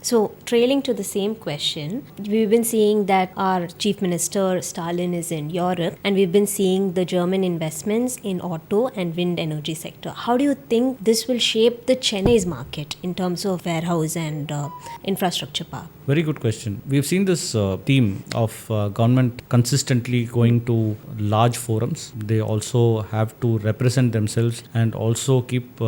So, trailing to the same question, we've been seeing that our Chief Minister Stalin is in Europe, and we've been seeing the German investments in auto and wind energy sector. How do you think this will shape the Chennai's market in terms of warehouse and infrastructure park? Very good question. We've seen this theme of government consistently going to large forums. They also have to represent themselves and also keep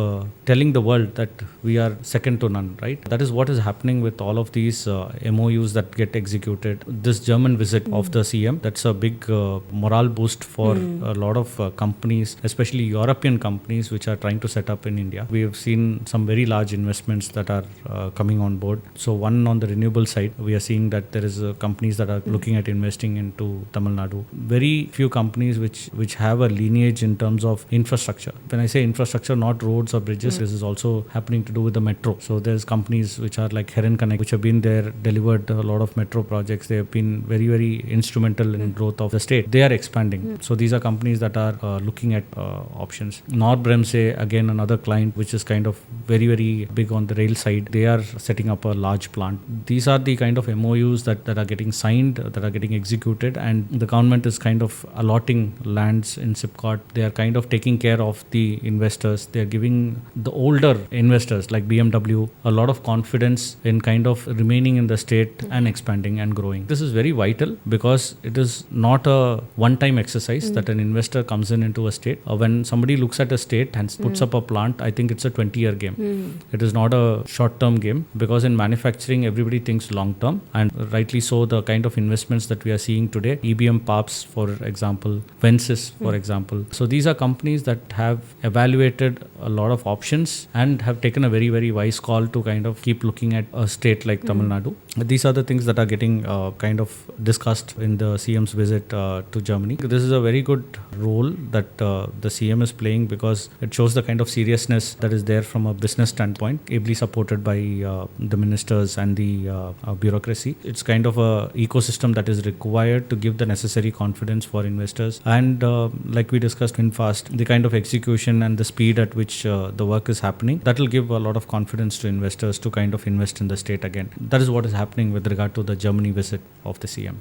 telling the world that we are second to none, right? That is what is happening with all of these MOUs that get executed. This German visit of the CM, that's a big morale boost for a lot of companies, especially European companies which are trying to set up in India. We have seen some very large investments that are coming on board. So one on the renewable side, we are seeing that there is companies that are looking at investing into Tamil Nadu. Very few companies which have a lineage in terms of infrastructure. When I say infrastructure, not roads or bridges, this is also happening to do with the metro. So there's companies which are like Heron Connect, which have been there, delivered a lot of metro projects. They have been very, very instrumental in growth of the state. They are expanding. So these are companies that are looking at options. Nordbremse, again another client which is kind of very, very big on the rail side. They are setting up a large plant. These are the kind of MOUs that are getting signed, that are getting executed, and the government is kind of allotting lands in SIPCOT. They are kind of taking care of the investors. They are giving the older investors like BMW a lot of confidence in kind of remaining in the state and expanding and growing. This is very vital because it is not a one-time exercise that an investor comes into a state. When somebody looks at a state and puts up a plant, I think it's a 20-year game. It is not a short-term game because in manufacturing, everybody thinks long-term, and rightly so. The kind of investments that we are seeing today, EBM Parks, for example, Vensis, for example. So these are companies that have evaluated a lot of options and have taken a very, very wise call to kind of keep looking at a state like Tamil Nadu. These are the things that are getting kind of discussed in the CM's visit to Germany. This is a very good role that the CM is playing because it shows the kind of seriousness that is there from a business standpoint, ably supported by the ministers and the bureaucracy. It's kind of a ecosystem that is required to give the necessary confidence for investors. And like we discussed in fast, the kind of execution and the speed at which the work is happening, that will give a lot of confidence to investors to kind of invest in the state again. That is what is happening with regard to the Germany visit of the CM.